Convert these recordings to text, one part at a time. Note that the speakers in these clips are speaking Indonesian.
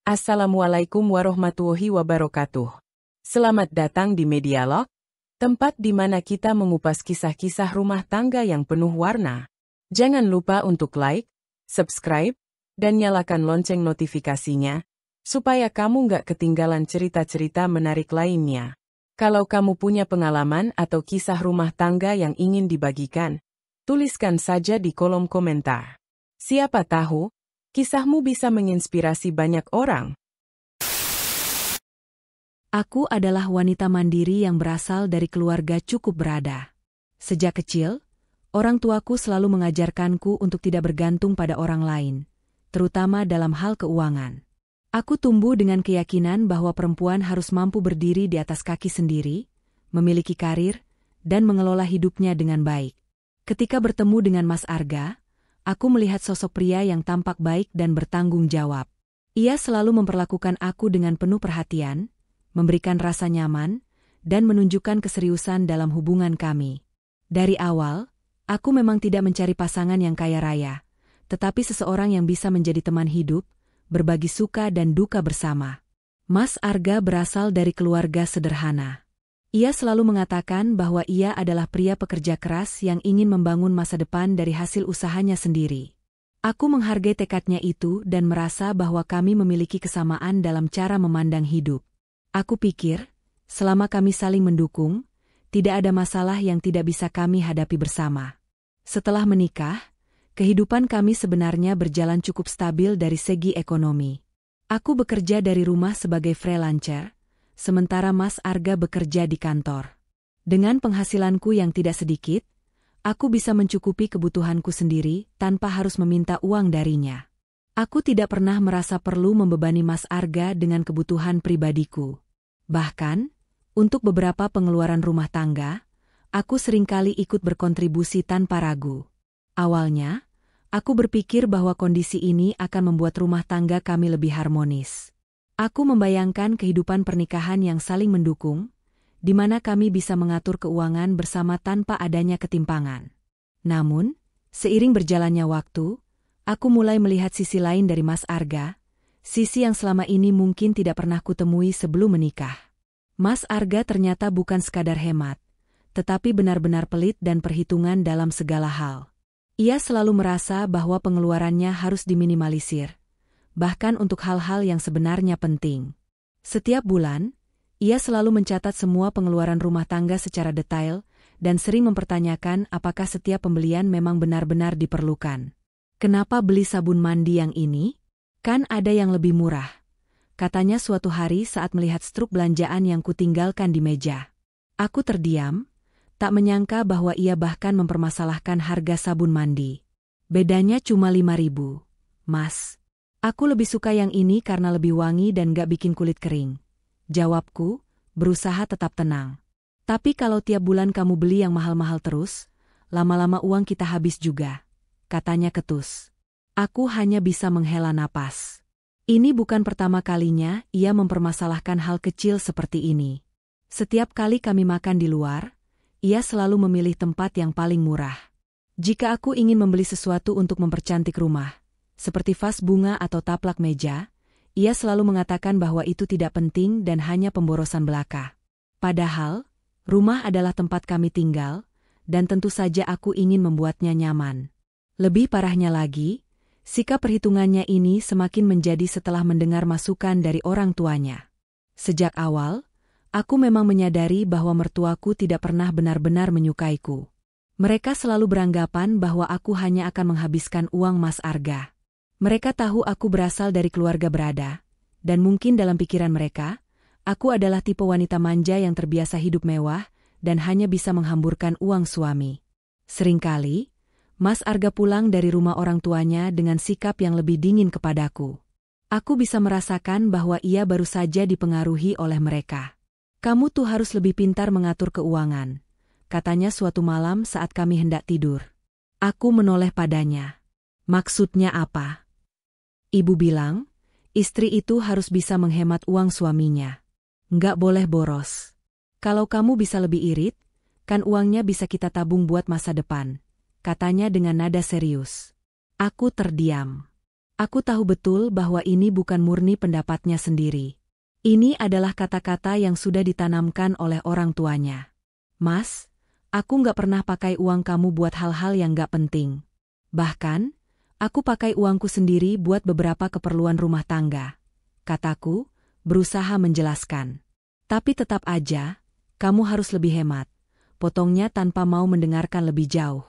Assalamualaikum warahmatullahi wabarakatuh. Selamat datang di Medialog, tempat di mana kita mengupas kisah-kisah rumah tangga yang penuh warna. Jangan lupa untuk like, subscribe, dan nyalakan lonceng notifikasinya, supaya kamu nggak ketinggalan cerita-cerita menarik lainnya. Kalau kamu punya pengalaman atau kisah rumah tangga yang ingin dibagikan, tuliskan saja di kolom komentar. Siapa tahu, kisahmu bisa menginspirasi banyak orang. Aku adalah wanita mandiri yang berasal dari keluarga cukup berada. Sejak kecil, orang tuaku selalu mengajarkanku untuk tidak bergantung pada orang lain, terutama dalam hal keuangan. Aku tumbuh dengan keyakinan bahwa perempuan harus mampu berdiri di atas kaki sendiri, memiliki karir, dan mengelola hidupnya dengan baik. Ketika bertemu dengan Mas Arga, aku melihat sosok pria yang tampak baik dan bertanggung jawab. Ia selalu memperlakukan aku dengan penuh perhatian, memberikan rasa nyaman, dan menunjukkan keseriusan dalam hubungan kami. Dari awal, aku memang tidak mencari pasangan yang kaya raya, tetapi seseorang yang bisa menjadi teman hidup, berbagi suka dan duka bersama. Mas Arga berasal dari keluarga sederhana. Ia selalu mengatakan bahwa ia adalah pria pekerja keras yang ingin membangun masa depan dari hasil usahanya sendiri. Aku menghargai tekadnya itu dan merasa bahwa kami memiliki kesamaan dalam cara memandang hidup. Aku pikir, selama kami saling mendukung, tidak ada masalah yang tidak bisa kami hadapi bersama. Setelah menikah, kehidupan kami sebenarnya berjalan cukup stabil dari segi ekonomi. Aku bekerja dari rumah sebagai freelancer, sementara Mas Arga bekerja di kantor. Dengan penghasilanku yang tidak sedikit, aku bisa mencukupi kebutuhanku sendiri tanpa harus meminta uang darinya. Aku tidak pernah merasa perlu membebani Mas Arga dengan kebutuhan pribadiku. Bahkan, untuk beberapa pengeluaran rumah tangga, aku seringkali ikut berkontribusi tanpa ragu. Awalnya, aku berpikir bahwa kondisi ini akan membuat rumah tangga kami lebih harmonis. Aku membayangkan kehidupan pernikahan yang saling mendukung, di mana kami bisa mengatur keuangan bersama tanpa adanya ketimpangan. Namun, seiring berjalannya waktu, aku mulai melihat sisi lain dari Mas Arga, sisi yang selama ini mungkin tidak pernah kutemui sebelum menikah. Mas Arga ternyata bukan sekadar hemat, tetapi benar-benar pelit dan perhitungan dalam segala hal. Ia selalu merasa bahwa pengeluarannya harus diminimalisir, bahkan untuk hal-hal yang sebenarnya penting. Setiap bulan, ia selalu mencatat semua pengeluaran rumah tangga secara detail dan sering mempertanyakan apakah setiap pembelian memang benar-benar diperlukan. Kenapa beli sabun mandi yang ini? Kan ada yang lebih murah, katanya suatu hari saat melihat struk belanjaan yang kutinggalkan di meja. Aku terdiam, tak menyangka bahwa ia bahkan mempermasalahkan harga sabun mandi. Bedanya cuma 5.000, Mas. Aku lebih suka yang ini karena lebih wangi dan gak bikin kulit kering. Jawabku, berusaha tetap tenang. Tapi kalau tiap bulan kamu beli yang mahal-mahal terus, lama-lama uang kita habis juga, katanya ketus. Aku hanya bisa menghela napas. Ini bukan pertama kalinya ia mempermasalahkan hal kecil seperti ini. Setiap kali kami makan di luar, ia selalu memilih tempat yang paling murah. Jika aku ingin membeli sesuatu untuk mempercantik rumah, seperti vas bunga atau taplak meja, ia selalu mengatakan bahwa itu tidak penting dan hanya pemborosan belaka. Padahal, rumah adalah tempat kami tinggal, dan tentu saja aku ingin membuatnya nyaman. Lebih parahnya lagi, sikap perhitungannya ini semakin menjadi setelah mendengar masukan dari orang tuanya. Sejak awal, aku memang menyadari bahwa mertuaku tidak pernah benar-benar menyukaiku. Mereka selalu beranggapan bahwa aku hanya akan menghabiskan uang Mas Arga. Mereka tahu aku berasal dari keluarga berada, dan mungkin dalam pikiran mereka, aku adalah tipe wanita manja yang terbiasa hidup mewah dan hanya bisa menghamburkan uang suami. Seringkali, Mas Arga pulang dari rumah orang tuanya dengan sikap yang lebih dingin kepadaku. Aku bisa merasakan bahwa ia baru saja dipengaruhi oleh mereka. Kamu tuh harus lebih pintar mengatur keuangan, katanya suatu malam saat kami hendak tidur. Aku menoleh padanya. Maksudnya apa? Ibu bilang, istri itu harus bisa menghemat uang suaminya. Nggak boleh boros. Kalau kamu bisa lebih irit, kan uangnya bisa kita tabung buat masa depan, katanya dengan nada serius. Aku terdiam. Aku tahu betul bahwa ini bukan murni pendapatnya sendiri. Ini adalah kata-kata yang sudah ditanamkan oleh orang tuanya. Mas, aku nggak pernah pakai uang kamu buat hal-hal yang nggak penting. Bahkan, aku pakai uangku sendiri buat beberapa keperluan rumah tangga, kataku, berusaha menjelaskan. Tapi tetap aja, kamu harus lebih hemat, potongnya tanpa mau mendengarkan lebih jauh.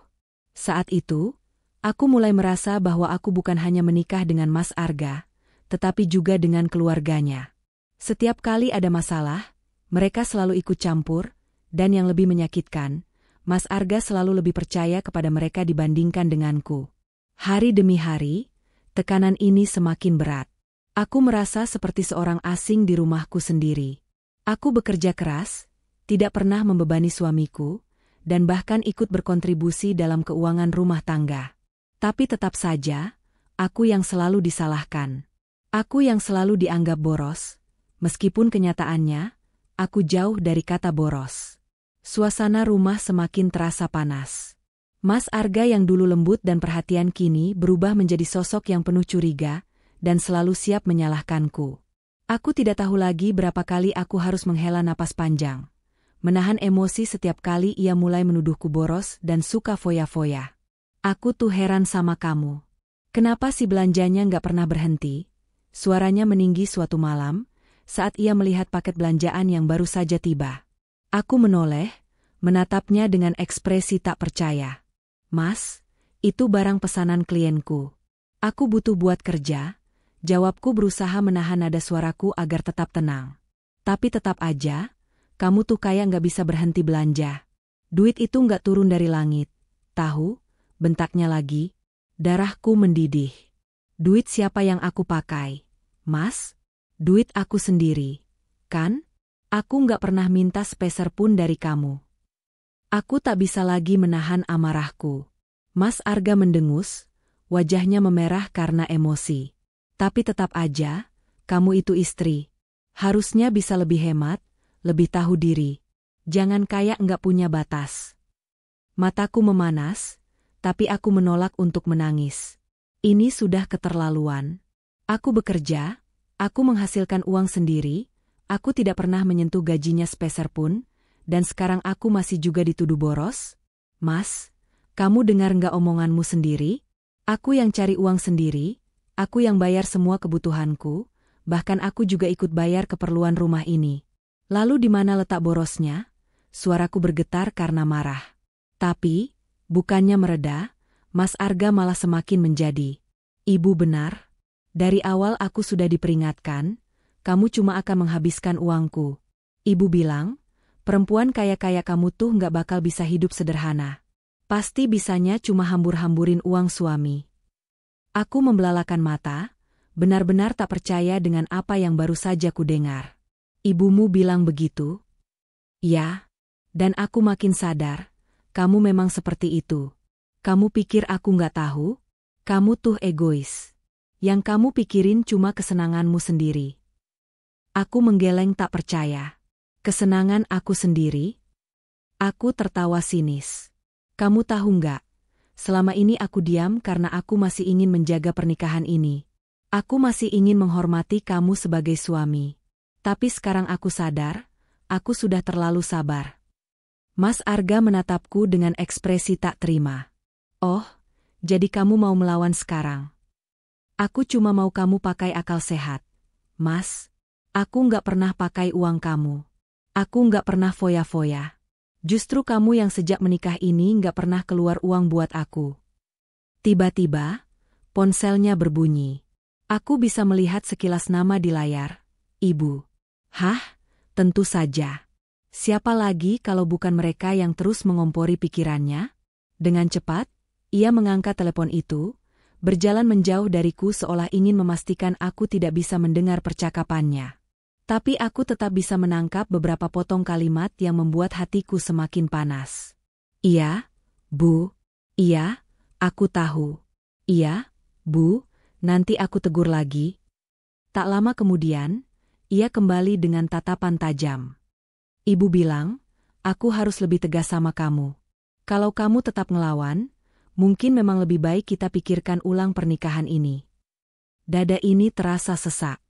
Saat itu, aku mulai merasa bahwa aku bukan hanya menikah dengan Mas Arga, tetapi juga dengan keluarganya. Setiap kali ada masalah, mereka selalu ikut campur, dan yang lebih menyakitkan, Mas Arga selalu lebih percaya kepada mereka dibandingkan denganku. Hari demi hari, tekanan ini semakin berat. Aku merasa seperti seorang asing di rumahku sendiri. Aku bekerja keras, tidak pernah membebani suamiku, dan bahkan ikut berkontribusi dalam keuangan rumah tangga. Tapi tetap saja, aku yang selalu disalahkan. Aku yang selalu dianggap boros, meskipun kenyataannya, aku jauh dari kata boros. Suasana rumah semakin terasa panas. Mas Arga yang dulu lembut dan perhatian kini berubah menjadi sosok yang penuh curiga, dan selalu siap menyalahkanku. Aku tidak tahu lagi berapa kali aku harus menghela napas panjang, menahan emosi setiap kali ia mulai menuduhku boros dan suka foya-foya. Aku tuh heran sama kamu. Kenapa si belanjanya nggak pernah berhenti? Suaranya meninggi suatu malam, saat ia melihat paket belanjaan yang baru saja tiba. Aku menoleh, menatapnya dengan ekspresi tak percaya. Mas, itu barang pesanan klienku. Aku butuh buat kerja, jawabku berusaha menahan nada suaraku agar tetap tenang. Tapi tetap aja, kamu tuh kayak nggak bisa berhenti belanja. Duit itu nggak turun dari langit. Tahu? Bentaknya lagi. Darahku mendidih. Duit siapa yang aku pakai? Mas? Duit aku sendiri. Kan? Aku nggak pernah minta sepeser pun dari kamu. Aku tak bisa lagi menahan amarahku. Mas Arga mendengus, wajahnya memerah karena emosi. Tapi tetap aja, kamu itu istri. Harusnya bisa lebih hemat, lebih tahu diri. Jangan kayak nggak punya batas. Mataku memanas, tapi aku menolak untuk menangis. Ini sudah keterlaluan. Aku bekerja, aku menghasilkan uang sendiri, aku tidak pernah menyentuh gajinya sepeser pun, dan sekarang aku masih juga dituduh boros? Mas, kamu dengar nggak omonganmu sendiri? Aku yang cari uang sendiri, aku yang bayar semua kebutuhanku, bahkan aku juga ikut bayar keperluan rumah ini. Lalu di mana letak borosnya? Suaraku bergetar karena marah. Tapi, bukannya mereda, Mas Arga malah semakin menjadi. Ibu benar. Dari awal aku sudah diperingatkan, kamu cuma akan menghabiskan uangku. Ibu bilang, perempuan kaya-kaya kamu tuh nggak bakal bisa hidup sederhana. Pasti bisanya cuma hambur-hamburin uang suami. Aku membelalakan mata, benar-benar tak percaya dengan apa yang baru saja kudengar. Ibumu bilang begitu? Ya, dan aku makin sadar. Kamu memang seperti itu. Kamu pikir aku nggak tahu? Kamu tuh egois. Yang kamu pikirin cuma kesenanganmu sendiri. Aku menggeleng tak percaya. Kesenangan aku sendiri? Aku tertawa sinis. Kamu tahu nggak? Selama ini aku diam karena aku masih ingin menjaga pernikahan ini. Aku masih ingin menghormati kamu sebagai suami. Tapi sekarang aku sadar, aku sudah terlalu sabar. Mas Arga menatapku dengan ekspresi tak terima. Oh, jadi kamu mau melawan sekarang? Aku cuma mau kamu pakai akal sehat. Mas, aku nggak pernah pakai uang kamu. Aku nggak pernah foya-foya. Justru kamu yang sejak menikah ini nggak pernah keluar uang buat aku. Tiba-tiba, ponselnya berbunyi. Aku bisa melihat sekilas nama di layar. Ibu. Hah? Tentu saja. Siapa lagi kalau bukan mereka yang terus mengompori pikirannya? Dengan cepat, ia mengangkat telepon itu, berjalan menjauh dariku seolah ingin memastikan aku tidak bisa mendengar percakapannya. Tapi aku tetap bisa menangkap beberapa potong kalimat yang membuat hatiku semakin panas. Iya, Bu. Iya, aku tahu. Iya, Bu, nanti aku tegur lagi. Tak lama kemudian, ia kembali dengan tatapan tajam. Ibu bilang, aku harus lebih tegas sama kamu. Kalau kamu tetap ngelawan, mungkin memang lebih baik kita pikirkan ulang pernikahan ini. Dada ini terasa sesak.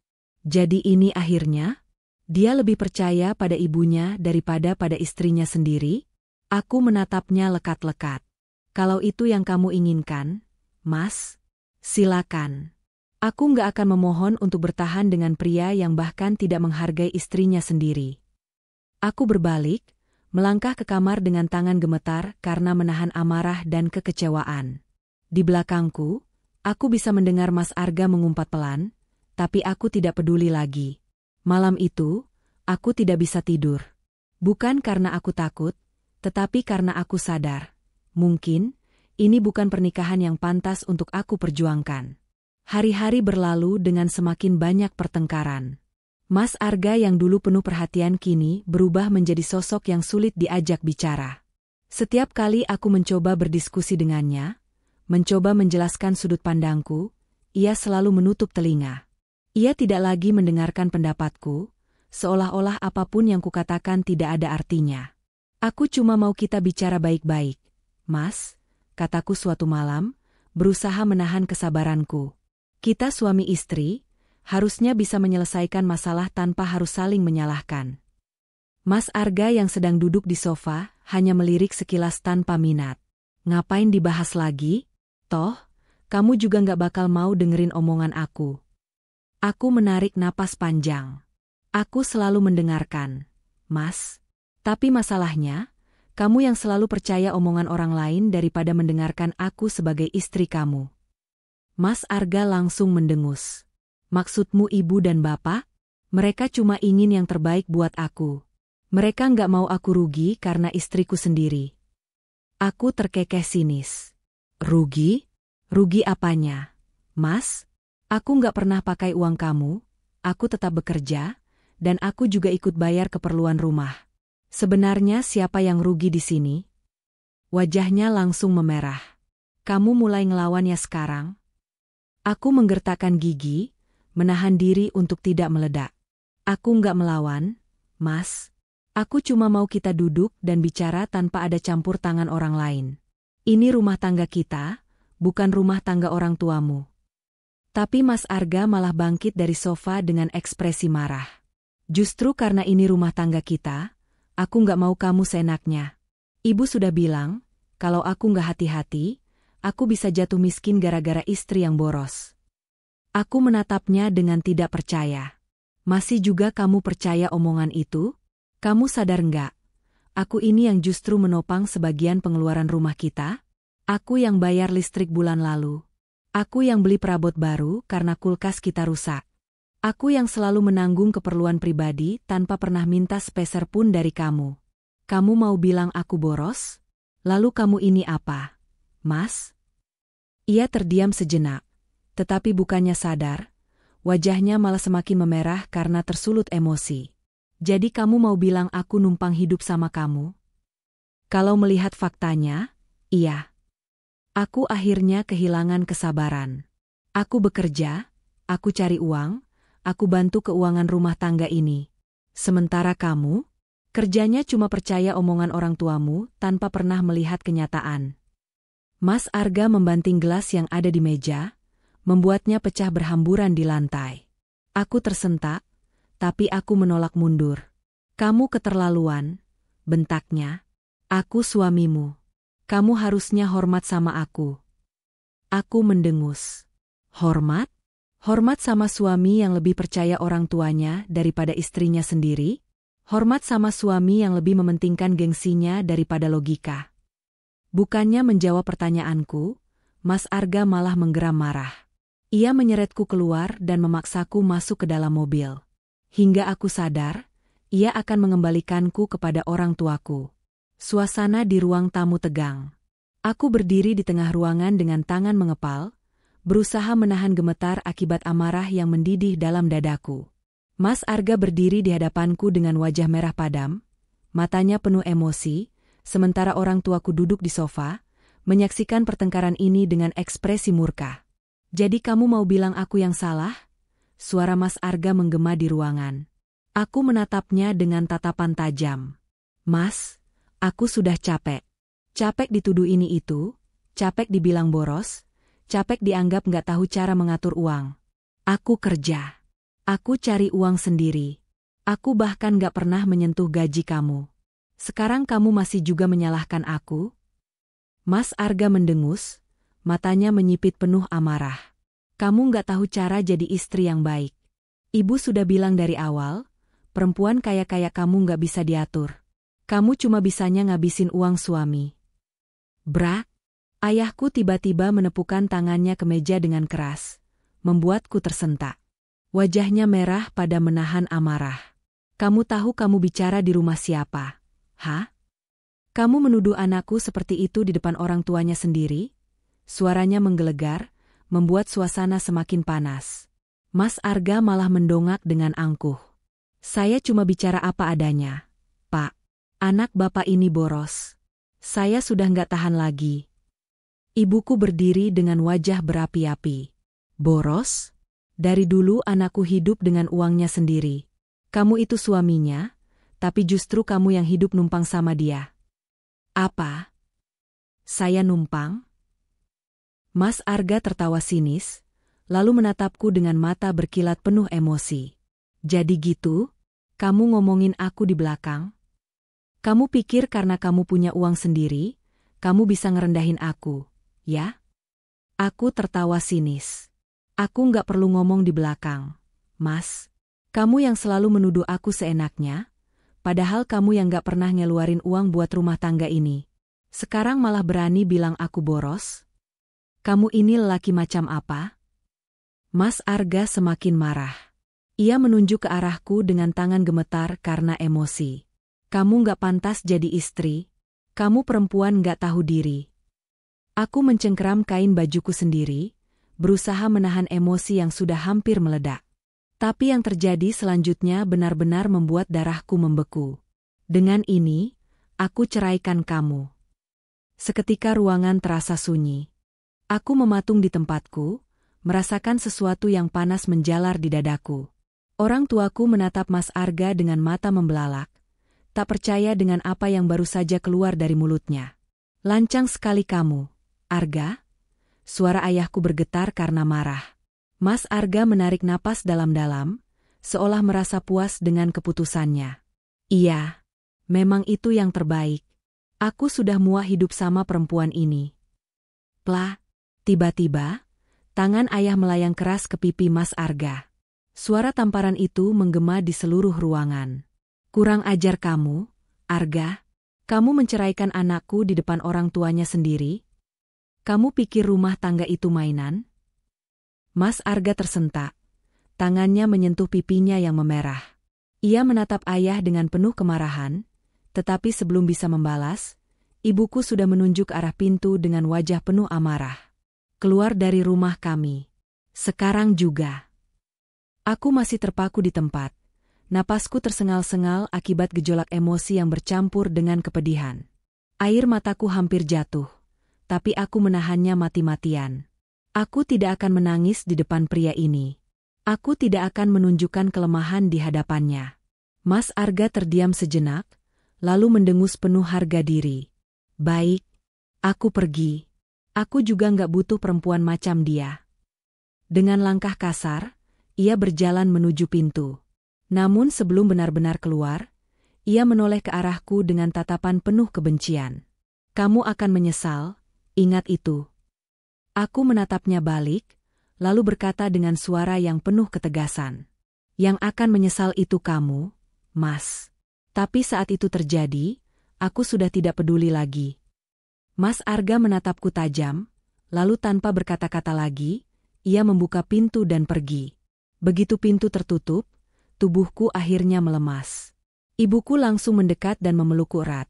Jadi ini akhirnya? Dia lebih percaya pada ibunya daripada pada istrinya sendiri? Aku menatapnya lekat-lekat. Kalau itu yang kamu inginkan, Mas, silakan. Aku nggak akan memohon untuk bertahan dengan pria yang bahkan tidak menghargai istrinya sendiri. Aku berbalik, melangkah ke kamar dengan tangan gemetar karena menahan amarah dan kekecewaan. Di belakangku, aku bisa mendengar Mas Arga mengumpat pelan, tapi aku tidak peduli lagi. Malam itu, aku tidak bisa tidur. Bukan karena aku takut, tetapi karena aku sadar. Mungkin, ini bukan pernikahan yang pantas untuk aku perjuangkan. Hari-hari berlalu dengan semakin banyak pertengkaran. Mas Arga yang dulu penuh perhatian kini berubah menjadi sosok yang sulit diajak bicara. Setiap kali aku mencoba berdiskusi dengannya, mencoba menjelaskan sudut pandangku, ia selalu menutup telinga. Ia tidak lagi mendengarkan pendapatku, seolah-olah apapun yang kukatakan tidak ada artinya. Aku cuma mau kita bicara baik-baik, Mas, kataku suatu malam, berusaha menahan kesabaranku. Kita suami istri, harusnya bisa menyelesaikan masalah tanpa harus saling menyalahkan. Mas Arga yang sedang duduk di sofa, hanya melirik sekilas tanpa minat. Ngapain dibahas lagi? Toh, kamu juga nggak bakal mau dengerin omongan aku. Aku menarik napas panjang. Aku selalu mendengarkan, Mas. Tapi masalahnya, kamu yang selalu percaya omongan orang lain daripada mendengarkan aku sebagai istri kamu. Mas Arga langsung mendengus. Maksudmu ibu dan bapak? Mereka cuma ingin yang terbaik buat aku. Mereka nggak mau aku rugi karena istriku sendiri. Aku terkekeh sinis. Rugi? Rugi apanya? Mas, aku nggak pernah pakai uang kamu, aku tetap bekerja, dan aku juga ikut bayar keperluan rumah. Sebenarnya siapa yang rugi di sini? Wajahnya langsung memerah. Kamu mulai ngelawan ya sekarang? Aku menggertakkan gigi, menahan diri untuk tidak meledak. Aku nggak melawan, Mas. Aku cuma mau kita duduk dan bicara tanpa ada campur tangan orang lain. Ini rumah tangga kita, bukan rumah tangga orang tuamu. Tapi Mas Arga malah bangkit dari sofa dengan ekspresi marah. Justru karena ini rumah tangga kita, aku nggak mau kamu seenaknya. Ibu sudah bilang, kalau aku nggak hati-hati, aku bisa jatuh miskin gara-gara istri yang boros. Aku menatapnya dengan tidak percaya. Masih juga kamu percaya omongan itu? Kamu sadar nggak? Aku ini yang justru menopang sebagian pengeluaran rumah kita? Aku yang bayar listrik bulan lalu. Aku yang beli perabot baru karena kulkas kita rusak. Aku yang selalu menanggung keperluan pribadi tanpa pernah minta sepeser pun dari kamu. Kamu mau bilang aku boros? Lalu kamu ini apa? Mas? Ia terdiam sejenak. Tetapi bukannya sadar, wajahnya malah semakin memerah karena tersulut emosi. Jadi kamu mau bilang aku numpang hidup sama kamu? Kalau melihat faktanya, iya. Aku akhirnya kehilangan kesabaran. Aku bekerja, aku cari uang, aku bantu keuangan rumah tangga ini. Sementara kamu, kerjanya cuma percaya omongan orang tuamu tanpa pernah melihat kenyataan. Mas Arga membanting gelas yang ada di meja, membuatnya pecah berhamburan di lantai. Aku tersentak, tapi aku menolak mundur. Kamu keterlaluan, bentaknya. Aku suamimu. Kamu harusnya hormat sama aku. Aku mendengus. Hormat? Hormat sama suami yang lebih percaya orang tuanya daripada istrinya sendiri? Hormat sama suami yang lebih mementingkan gengsinya daripada logika? Bukannya menjawab pertanyaanku, Mas Arga malah menggeram marah. Ia menyeretku keluar dan memaksaku masuk ke dalam mobil. Hingga aku sadar, ia akan mengembalikanku kepada orang tuaku. Suasana di ruang tamu tegang. Aku berdiri di tengah ruangan dengan tangan mengepal, berusaha menahan gemetar akibat amarah yang mendidih dalam dadaku. Mas Arga berdiri di hadapanku dengan wajah merah padam, matanya penuh emosi, sementara orang tuaku duduk di sofa, menyaksikan pertengkaran ini dengan ekspresi murka. Jadi kamu mau bilang aku yang salah? Suara Mas Arga menggema di ruangan. Aku menatapnya dengan tatapan tajam. Mas, aku sudah capek. Capek dituduh ini itu, capek dibilang boros, capek dianggap nggak tahu cara mengatur uang. Aku kerja. Aku cari uang sendiri. Aku bahkan gak pernah menyentuh gaji kamu. Sekarang kamu masih juga menyalahkan aku? Mas Arga mendengus, matanya menyipit penuh amarah. Kamu gak tahu cara jadi istri yang baik. Ibu sudah bilang dari awal, perempuan kaya-kaya kamu gak bisa diatur. Kamu cuma bisanya ngabisin uang suami. Brak! Ayahku tiba-tiba menepukkan tangannya ke meja dengan keras, membuatku tersentak. Wajahnya merah pada menahan amarah. Kamu tahu kamu bicara di rumah siapa? Hah? Kamu menuduh anakku seperti itu di depan orang tuanya sendiri? Suaranya menggelegar, membuat suasana semakin panas. Mas Arga malah mendongak dengan angkuh. Saya cuma bicara apa adanya, Pak. Anak Bapak ini boros. Saya sudah nggak tahan lagi. Ibuku berdiri dengan wajah berapi-api. Boros? Dari dulu anakku hidup dengan uangnya sendiri. Kamu itu suaminya, tapi justru kamu yang hidup numpang sama dia. Apa? Saya numpang? Mas Arga tertawa sinis, lalu menatapku dengan mata berkilat penuh emosi. Jadi gitu? Kamu ngomongin aku di belakang? Kamu pikir karena kamu punya uang sendiri, kamu bisa ngerendahin aku, ya? Aku tertawa sinis. Aku nggak perlu ngomong di belakang, Mas. Kamu yang selalu menuduh aku seenaknya, padahal kamu yang nggak pernah ngeluarin uang buat rumah tangga ini. Sekarang malah berani bilang aku boros? Kamu ini lelaki macam apa? Mas Arga semakin marah. Ia menunjuk ke arahku dengan tangan gemetar karena emosi. Kamu nggak pantas jadi istri. Kamu perempuan nggak tahu diri. Aku mencengkeram kain bajuku sendiri, berusaha menahan emosi yang sudah hampir meledak. Tapi yang terjadi selanjutnya benar-benar membuat darahku membeku. Dengan ini, aku ceraikan kamu. Seketika ruangan terasa sunyi. Aku mematung di tempatku, merasakan sesuatu yang panas menjalar di dadaku. Orang tuaku menatap Mas Arga dengan mata membelalak, tak percaya dengan apa yang baru saja keluar dari mulutnya. Lancang sekali kamu, Arga? Suara ayahku bergetar karena marah. Mas Arga menarik napas dalam-dalam, seolah merasa puas dengan keputusannya. Iya, memang itu yang terbaik. Aku sudah muak hidup sama perempuan ini. Plah, tiba-tiba, tangan ayah melayang keras ke pipi Mas Arga. Suara tamparan itu menggema di seluruh ruangan. Kurang ajar kamu, Arga. Kamu menceraikan anakku di depan orang tuanya sendiri? Kamu pikir rumah tangga itu mainan? Mas Arga tersentak. Tangannya menyentuh pipinya yang memerah. Ia menatap ayah dengan penuh kemarahan, tetapi sebelum bisa membalas, ibuku sudah menunjuk arah pintu dengan wajah penuh amarah. Keluar dari rumah kami. Sekarang juga. Aku masih terpaku di tempat. Napasku tersengal-sengal akibat gejolak emosi yang bercampur dengan kepedihan. Air mataku hampir jatuh. Tapi aku menahannya mati-matian. Aku tidak akan menangis di depan pria ini. Aku tidak akan menunjukkan kelemahan di hadapannya. Mas Arga terdiam sejenak, lalu mendengus penuh harga diri. Baik, aku pergi. Aku juga nggak butuh perempuan macam dia. Dengan langkah kasar, ia berjalan menuju pintu. Namun sebelum benar-benar keluar, ia menoleh ke arahku dengan tatapan penuh kebencian. Kamu akan menyesal. Ingat itu. Aku menatapnya balik, lalu berkata dengan suara yang penuh ketegasan. Yang akan menyesal itu kamu, Mas. Tapi saat itu terjadi, aku sudah tidak peduli lagi. Mas Arga menatapku tajam, lalu tanpa berkata-kata lagi, ia membuka pintu dan pergi. Begitu pintu tertutup, tubuhku akhirnya melemas. Ibuku langsung mendekat dan memelukku erat.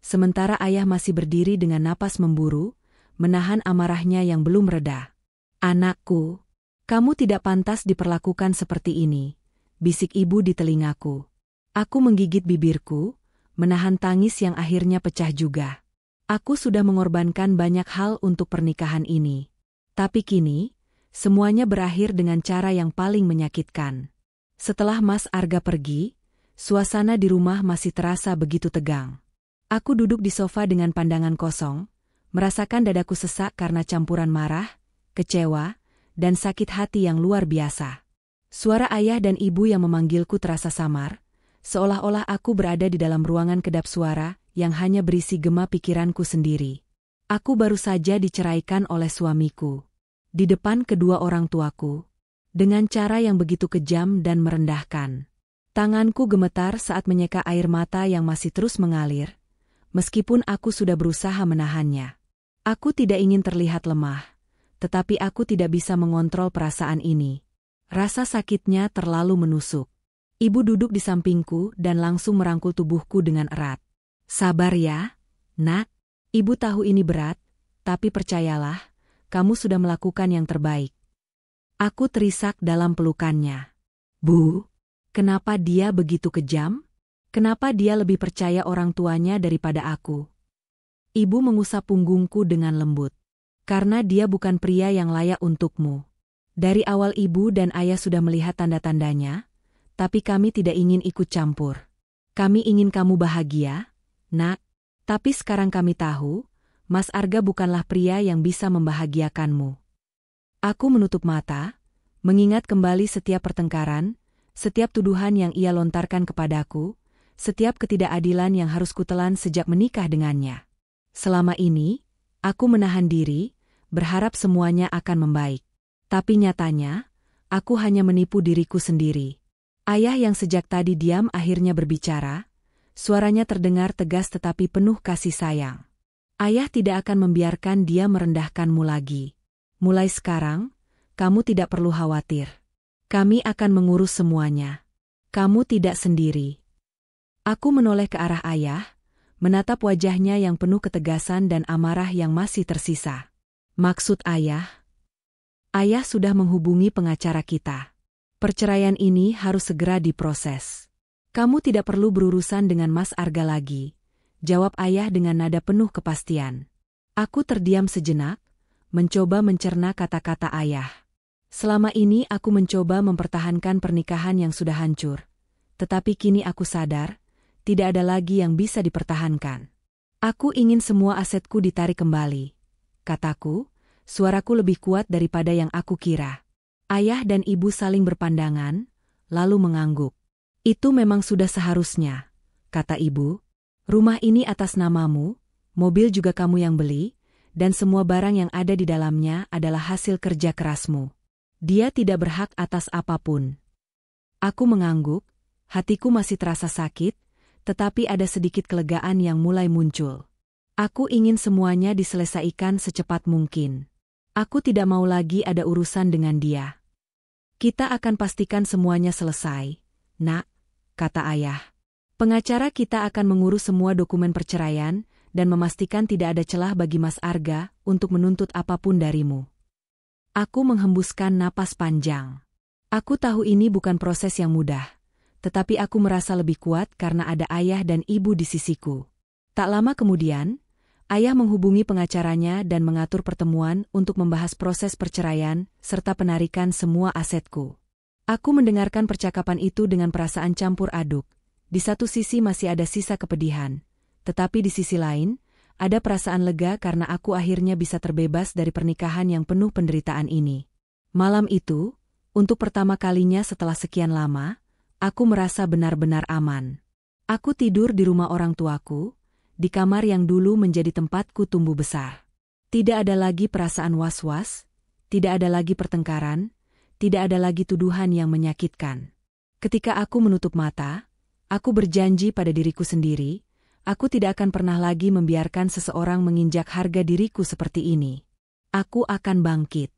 Sementara ayah masih berdiri dengan napas memburu, menahan amarahnya yang belum reda. Anakku, kamu tidak pantas diperlakukan seperti ini, bisik ibu di telingaku. Aku menggigit bibirku, menahan tangis yang akhirnya pecah juga. Aku sudah mengorbankan banyak hal untuk pernikahan ini. Tapi kini, semuanya berakhir dengan cara yang paling menyakitkan. Setelah Mas Arga pergi, suasana di rumah masih terasa begitu tegang. Aku duduk di sofa dengan pandangan kosong, merasakan dadaku sesak karena campuran marah, kecewa, dan sakit hati yang luar biasa. Suara ayah dan ibu yang memanggilku terasa samar, seolah-olah aku berada di dalam ruangan kedap suara yang hanya berisi gema pikiranku sendiri. Aku baru saja diceraikan oleh suamiku. Di depan kedua orang tuaku. Dengan cara yang begitu kejam dan merendahkan. Tanganku gemetar saat menyeka air mata yang masih terus mengalir, meskipun aku sudah berusaha menahannya. Aku tidak ingin terlihat lemah, tetapi aku tidak bisa mengontrol perasaan ini. Rasa sakitnya terlalu menusuk. Ibu duduk di sampingku dan langsung merangkul tubuhku dengan erat. Sabar ya, nak. Ibu tahu ini berat, tapi percayalah, kamu sudah melakukan yang terbaik. Aku terisak dalam pelukannya. Bu, kenapa dia begitu kejam? Kenapa dia lebih percaya orang tuanya daripada aku? Ibu mengusap punggungku dengan lembut. Karena dia bukan pria yang layak untukmu. Dari awal ibu dan ayah sudah melihat tanda-tandanya, tapi kami tidak ingin ikut campur. Kami ingin kamu bahagia, nak. Tapi sekarang kami tahu, Mas Arga bukanlah pria yang bisa membahagiakanmu. Aku menutup mata, mengingat kembali setiap pertengkaran, setiap tuduhan yang ia lontarkan kepadaku, setiap ketidakadilan yang harus kutelan sejak menikah dengannya. Selama ini, aku menahan diri, berharap semuanya akan membaik. Tapi nyatanya, aku hanya menipu diriku sendiri. Ayah yang sejak tadi diam akhirnya berbicara. Suaranya terdengar tegas tetapi penuh kasih sayang. Ayah tidak akan membiarkan dia merendahkanmu lagi. Mulai sekarang, kamu tidak perlu khawatir. Kami akan mengurus semuanya. Kamu tidak sendiri. Aku menoleh ke arah ayah, menatap wajahnya yang penuh ketegasan dan amarah yang masih tersisa. Maksud ayah? Ayah sudah menghubungi pengacara kita. Perceraian ini harus segera diproses. Kamu tidak perlu berurusan dengan Mas Arga lagi, jawab ayah dengan nada penuh kepastian. Aku terdiam sejenak, mencoba mencerna kata-kata ayah. Selama ini aku mencoba mempertahankan pernikahan yang sudah hancur. Tetapi kini aku sadar, tidak ada lagi yang bisa dipertahankan. Aku ingin semua asetku ditarik kembali. Kataku, suaraku lebih kuat daripada yang aku kira. Ayah dan ibu saling berpandangan, lalu mengangguk. Itu memang sudah seharusnya, kata ibu. Rumah ini atas namamu, mobil juga kamu yang beli, dan semua barang yang ada di dalamnya adalah hasil kerja kerasmu. Dia tidak berhak atas apapun. Aku mengangguk, hatiku masih terasa sakit, tetapi ada sedikit kelegaan yang mulai muncul. Aku ingin semuanya diselesaikan secepat mungkin. Aku tidak mau lagi ada urusan dengan dia. Kita akan pastikan semuanya selesai. Nak, kata ayah. Pengacara kita akan mengurus semua dokumen perceraian dan memastikan tidak ada celah bagi Mas Arga untuk menuntut apapun darimu. Aku menghembuskan napas panjang. Aku tahu ini bukan proses yang mudah, tetapi aku merasa lebih kuat karena ada ayah dan ibu di sisiku. Tak lama kemudian, ayah menghubungi pengacaranya dan mengatur pertemuan untuk membahas proses perceraian serta penarikan semua asetku. Aku mendengarkan percakapan itu dengan perasaan campur aduk. Di satu sisi masih ada sisa kepedihan, tetapi di sisi lain, ada perasaan lega karena aku akhirnya bisa terbebas dari pernikahan yang penuh penderitaan ini. Malam itu, untuk pertama kalinya setelah sekian lama, aku merasa benar-benar aman. Aku tidur di rumah orang tuaku, di kamar yang dulu menjadi tempatku tumbuh besar. Tidak ada lagi perasaan was-was, tidak ada lagi pertengkaran, tidak ada lagi tuduhan yang menyakitkan. Ketika aku menutup mata, aku berjanji pada diriku sendiri, aku tidak akan pernah lagi membiarkan seseorang menginjak harga diriku seperti ini. Aku akan bangkit.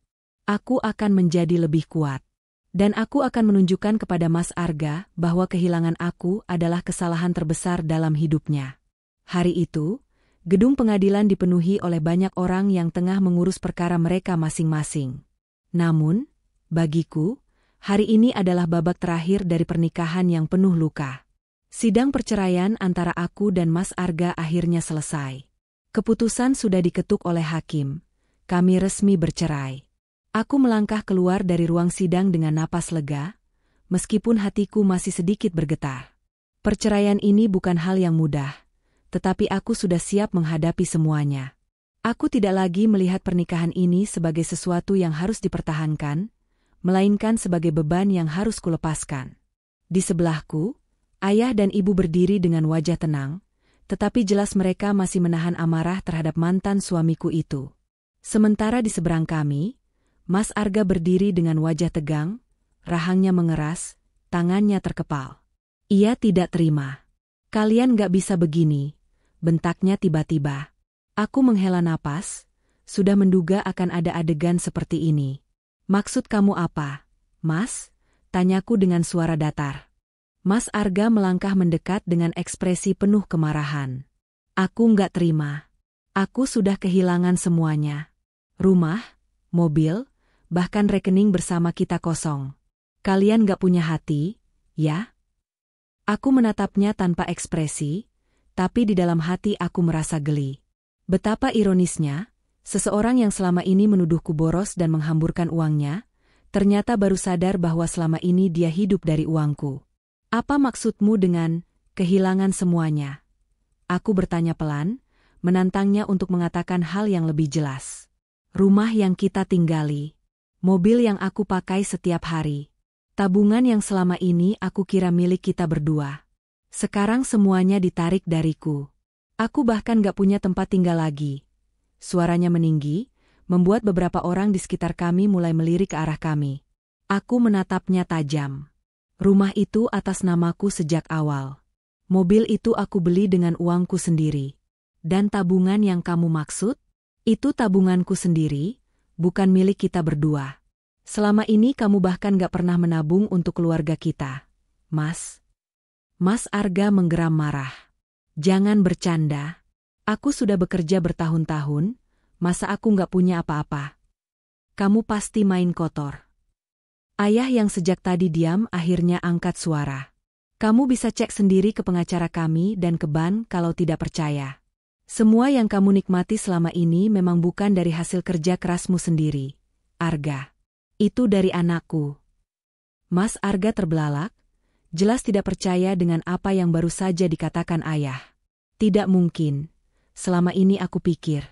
Aku akan menjadi lebih kuat. Dan aku akan menunjukkan kepada Mas Arga bahwa kehilangan aku adalah kesalahan terbesar dalam hidupnya. Hari itu, gedung pengadilan dipenuhi oleh banyak orang yang tengah mengurus perkara mereka masing-masing. Namun, bagiku, hari ini adalah babak terakhir dari pernikahan yang penuh luka. Sidang perceraian antara aku dan Mas Arga akhirnya selesai. Keputusan sudah diketuk oleh hakim. Kami resmi bercerai. Aku melangkah keluar dari ruang sidang dengan napas lega, meskipun hatiku masih sedikit bergetar. Perceraian ini bukan hal yang mudah, tetapi aku sudah siap menghadapi semuanya. Aku tidak lagi melihat pernikahan ini sebagai sesuatu yang harus dipertahankan, melainkan sebagai beban yang harus kulepaskan. Di sebelahku, ayah dan ibu berdiri dengan wajah tenang, tetapi jelas mereka masih menahan amarah terhadap mantan suamiku itu. Sementara di seberang kami, Mas Arga berdiri dengan wajah tegang, rahangnya mengeras, tangannya terkepal. Ia tidak terima. Kalian gak bisa begini, bentaknya tiba-tiba. Aku menghela napas, sudah menduga akan ada adegan seperti ini. Maksud kamu apa, Mas? Tanyaku dengan suara datar. Mas Arga melangkah mendekat dengan ekspresi penuh kemarahan. Aku nggak terima. Aku sudah kehilangan semuanya. Rumah, mobil, bahkan rekening bersama kita kosong. Kalian nggak punya hati, ya? Aku menatapnya tanpa ekspresi, tapi di dalam hati aku merasa geli. Betapa ironisnya, seseorang yang selama ini menuduhku boros dan menghamburkan uangnya, ternyata baru sadar bahwa selama ini dia hidup dari uangku. Apa maksudmu dengan kehilangan semuanya? Aku bertanya pelan, menantangnya untuk mengatakan hal yang lebih jelas. Rumah yang kita tinggali, mobil yang aku pakai setiap hari, tabungan yang selama ini aku kira milik kita berdua. Sekarang semuanya ditarik dariku. Aku bahkan gak punya tempat tinggal lagi. Suaranya meninggi, membuat beberapa orang di sekitar kami mulai melirik ke arah kami. Aku menatapnya tajam. Rumah itu atas namaku sejak awal. Mobil itu aku beli dengan uangku sendiri. Dan tabungan yang kamu maksud? Itu tabunganku sendiri, bukan milik kita berdua. Selama ini kamu bahkan gak pernah menabung untuk keluarga kita, Mas. Mas Arga menggeram marah. Jangan bercanda. Aku sudah bekerja bertahun-tahun, masa aku gak punya apa-apa? Kamu pasti main kotor. Ayah yang sejak tadi diam akhirnya angkat suara. Kamu bisa cek sendiri ke pengacara kami dan ke bank kalau tidak percaya. Semua yang kamu nikmati selama ini memang bukan dari hasil kerja kerasmu sendiri, Arga. Itu dari anakku. Mas Arga terbelalak, jelas tidak percaya dengan apa yang baru saja dikatakan ayah. Tidak mungkin, selama ini aku pikir.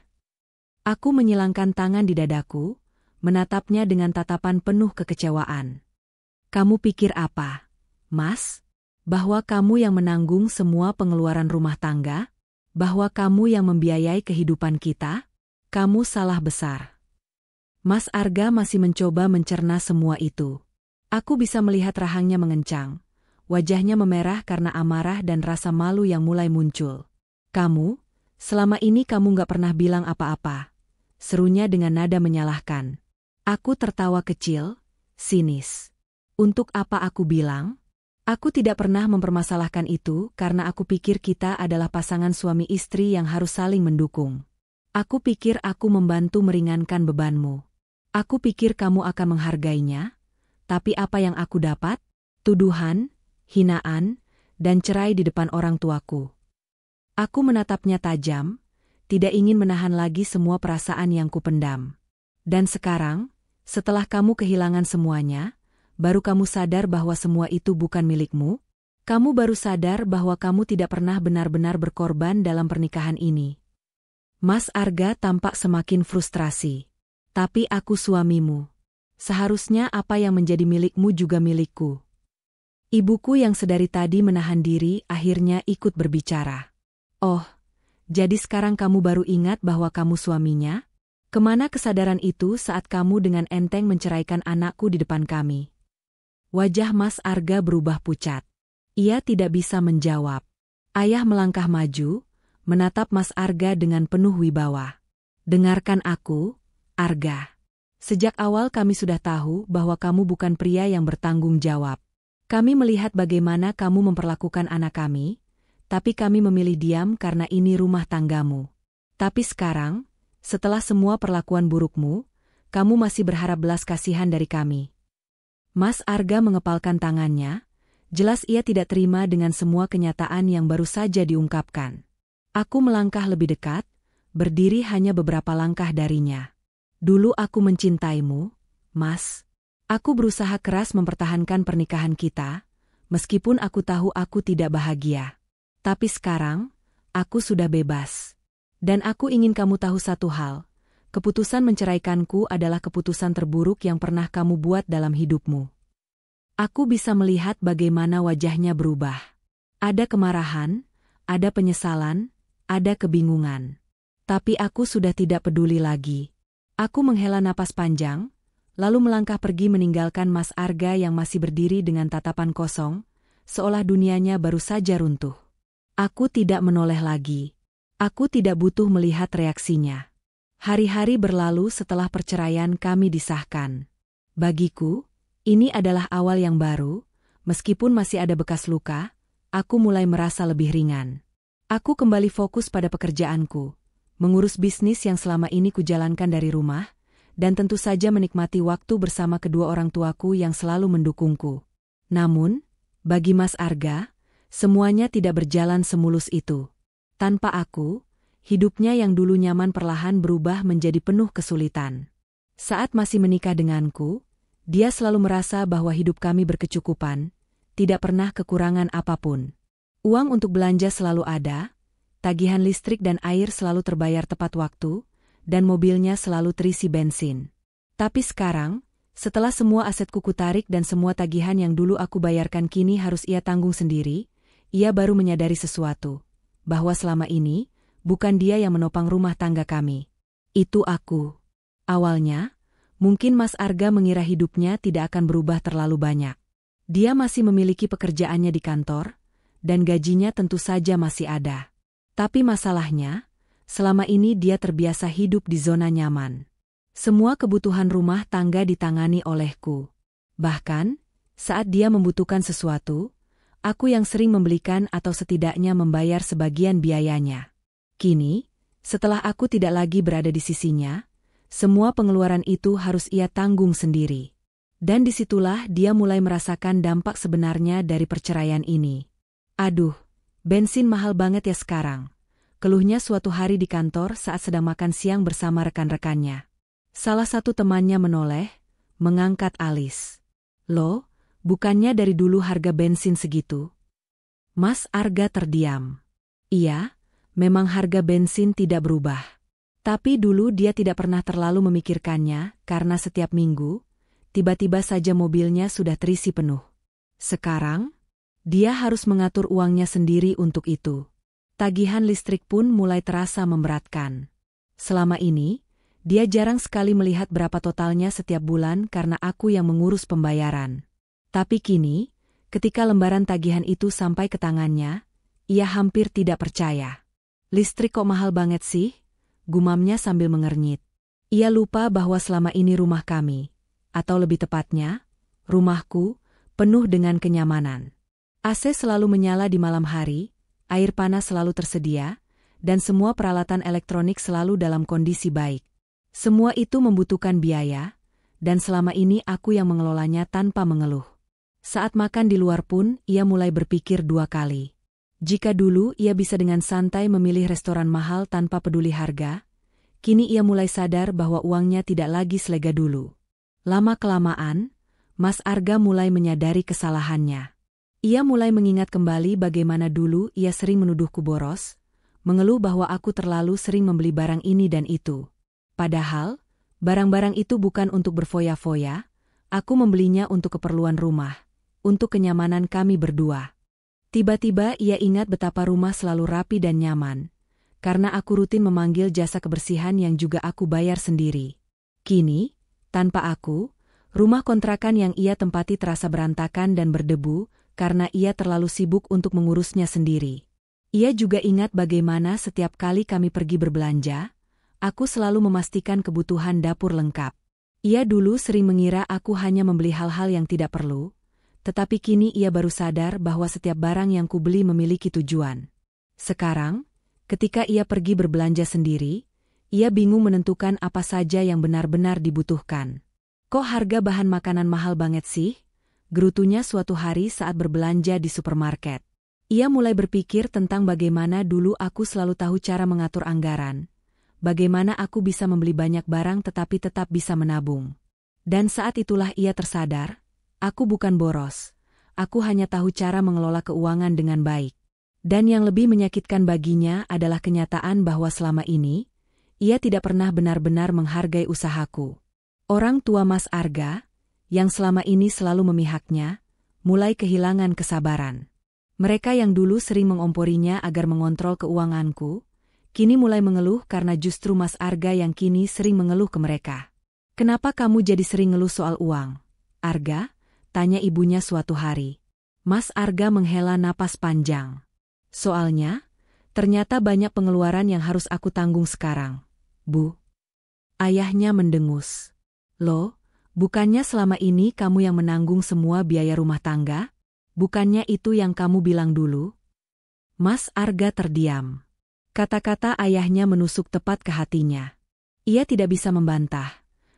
Aku menyilangkan tangan di dadaku, menatapnya dengan tatapan penuh kekecewaan. Kamu pikir apa, Mas? Bahwa kamu yang menanggung semua pengeluaran rumah tangga? Bahwa kamu yang membiayai kehidupan kita? Kamu salah besar. Mas Arga masih mencoba mencerna semua itu. Aku bisa melihat rahangnya mengencang. Wajahnya memerah karena amarah dan rasa malu yang mulai muncul. Kamu, selama ini kamu gak pernah bilang apa-apa. Serunya dengan nada menyalahkan. Aku tertawa kecil, sinis. Untuk apa aku bilang? Aku tidak pernah mempermasalahkan itu karena aku pikir kita adalah pasangan suami istri yang harus saling mendukung. Aku pikir aku membantu meringankan bebanmu. Aku pikir kamu akan menghargainya, tapi apa yang aku dapat? Tuduhan, hinaan, dan cerai di depan orang tuaku. Aku menatapnya tajam, tidak ingin menahan lagi semua perasaan yang kupendam. Dan sekarang, setelah kamu kehilangan semuanya, baru kamu sadar bahwa semua itu bukan milikmu? Kamu baru sadar bahwa kamu tidak pernah benar-benar berkorban dalam pernikahan ini. Mas Arga tampak semakin frustrasi. Tapi aku suamimu. Seharusnya apa yang menjadi milikmu juga milikku. Ibuku yang sedari tadi menahan diri akhirnya ikut berbicara. Oh, jadi sekarang kamu baru ingat bahwa kamu suaminya? Kemana kesadaran itu saat kamu dengan enteng menceraikan anakku di depan kami? Wajah Mas Arga berubah pucat. Ia tidak bisa menjawab. Ayah melangkah maju, menatap Mas Arga dengan penuh wibawa. Dengarkan aku, Arga. Sejak awal kami sudah tahu bahwa kamu bukan pria yang bertanggung jawab. Kami melihat bagaimana kamu memperlakukan anak kami, tapi kami memilih diam karena ini rumah tanggamu. Tapi sekarang, setelah semua perlakuan burukmu, kamu masih berharap belas kasihan dari kami. Mas Arga mengepalkan tangannya, jelas ia tidak terima dengan semua kenyataan yang baru saja diungkapkan. Aku melangkah lebih dekat, berdiri hanya beberapa langkah darinya. Dulu aku mencintaimu, Mas. Aku berusaha keras mempertahankan pernikahan kita, meskipun aku tahu aku tidak bahagia. Tapi sekarang, aku sudah bebas. Dan aku ingin kamu tahu satu hal. Keputusan menceraikanku adalah keputusan terburuk yang pernah kamu buat dalam hidupmu. Aku bisa melihat bagaimana wajahnya berubah. Ada kemarahan, ada penyesalan, ada kebingungan. Tapi aku sudah tidak peduli lagi. Aku menghela napas panjang, lalu melangkah pergi meninggalkan Mas Arga yang masih berdiri dengan tatapan kosong, seolah dunianya baru saja runtuh. Aku tidak menoleh lagi. Aku tidak butuh melihat reaksinya. Hari-hari berlalu setelah perceraian kami disahkan. Bagiku, ini adalah awal yang baru, meskipun masih ada bekas luka, aku mulai merasa lebih ringan. Aku kembali fokus pada pekerjaanku, mengurus bisnis yang selama ini kujalankan dari rumah, dan tentu saja menikmati waktu bersama kedua orang tuaku yang selalu mendukungku. Namun, bagi Mas Arga, semuanya tidak berjalan semulus itu. Tanpa aku, hidupnya yang dulu nyaman perlahan berubah menjadi penuh kesulitan. Saat masih menikah denganku, dia selalu merasa bahwa hidup kami berkecukupan, tidak pernah kekurangan apapun. Uang untuk belanja selalu ada, tagihan listrik dan air selalu terbayar tepat waktu, dan mobilnya selalu terisi bensin. Tapi sekarang, setelah semua asetku kutarik dan semua tagihan yang dulu aku bayarkan kini harus ia tanggung sendiri, ia baru menyadari sesuatu. Bahwa selama ini, bukan dia yang menopang rumah tangga kami. Itu aku. Awalnya, mungkin Mas Arga mengira hidupnya tidak akan berubah terlalu banyak. Dia masih memiliki pekerjaannya di kantor, dan gajinya tentu saja masih ada. Tapi masalahnya, selama ini dia terbiasa hidup di zona nyaman. Semua kebutuhan rumah tangga ditangani olehku. Bahkan, saat dia membutuhkan sesuatu, aku yang sering membelikan atau setidaknya membayar sebagian biayanya. Kini, setelah aku tidak lagi berada di sisinya, semua pengeluaran itu harus ia tanggung sendiri. Dan disitulah dia mulai merasakan dampak sebenarnya dari perceraian ini. Aduh, bensin mahal banget ya sekarang. Keluhnya suatu hari di kantor saat sedang makan siang bersama rekan-rekannya. Salah satu temannya menoleh, mengangkat alis. Loh, bukannya dari dulu harga bensin segitu? Mas Arga terdiam. Iya, memang harga bensin tidak berubah. Tapi dulu dia tidak pernah terlalu memikirkannya karena setiap minggu, tiba-tiba saja mobilnya sudah terisi penuh. Sekarang, dia harus mengatur uangnya sendiri untuk itu. Tagihan listrik pun mulai terasa memberatkan. Selama ini, dia jarang sekali melihat berapa totalnya setiap bulan karena aku yang mengurus pembayaran. Tapi kini, ketika lembaran tagihan itu sampai ke tangannya, ia hampir tidak percaya. Listrik kok mahal banget sih? Gumamnya sambil mengernyit. Ia lupa bahwa selama ini rumah kami, atau lebih tepatnya, rumahku, penuh dengan kenyamanan. AC selalu menyala di malam hari, air panas selalu tersedia, dan semua peralatan elektronik selalu dalam kondisi baik. Semua itu membutuhkan biaya, dan selama ini aku yang mengelolanya tanpa mengeluh. Saat makan di luar pun, ia mulai berpikir 2 kali. Jika dulu ia bisa dengan santai memilih restoran mahal tanpa peduli harga, kini ia mulai sadar bahwa uangnya tidak lagi selega dulu. Lama-kelamaan, Mas Arga mulai menyadari kesalahannya. Ia mulai mengingat kembali bagaimana dulu ia sering menuduhku boros, mengeluh bahwa aku terlalu sering membeli barang ini dan itu. Padahal, barang-barang itu bukan untuk berfoya-foya, aku membelinya untuk keperluan rumah, untuk kenyamanan kami berdua. Tiba-tiba ia ingat betapa rumah selalu rapi dan nyaman, karena aku rutin memanggil jasa kebersihan yang juga aku bayar sendiri. Kini, tanpa aku, rumah kontrakan yang ia tempati terasa berantakan dan berdebu, karena ia terlalu sibuk untuk mengurusnya sendiri. Ia juga ingat bagaimana setiap kali kami pergi berbelanja, aku selalu memastikan kebutuhan dapur lengkap. Ia dulu sering mengira aku hanya membeli hal-hal yang tidak perlu, tetapi kini ia baru sadar bahwa setiap barang yang kubeli memiliki tujuan. Sekarang, ketika ia pergi berbelanja sendiri, ia bingung menentukan apa saja yang benar-benar dibutuhkan. Kok harga bahan makanan mahal banget sih? Gerutunya suatu hari saat berbelanja di supermarket. Ia mulai berpikir tentang bagaimana dulu aku selalu tahu cara mengatur anggaran. Bagaimana aku bisa membeli banyak barang tetapi tetap bisa menabung. Dan saat itulah ia tersadar, aku bukan boros. Aku hanya tahu cara mengelola keuangan dengan baik. Dan yang lebih menyakitkan baginya adalah kenyataan bahwa selama ini, ia tidak pernah benar-benar menghargai usahaku. Orang tua Mas Arga, yang selama ini selalu memihaknya, mulai kehilangan kesabaran. Mereka yang dulu sering mengomporinya agar mengontrol keuanganku, kini mulai mengeluh karena justru Mas Arga yang kini sering mengeluh ke mereka. "Kenapa kamu jadi sering ngeluh soal uang, Arga?" tanya ibunya suatu hari. Mas Arga menghela napas panjang. "Soalnya, ternyata banyak pengeluaran yang harus aku tanggung sekarang, Bu." Ayahnya mendengus. "Loh, bukannya selama ini kamu yang menanggung semua biaya rumah tangga? Bukannya itu yang kamu bilang dulu?" Mas Arga terdiam. Kata-kata ayahnya menusuk tepat ke hatinya. Ia tidak bisa membantah,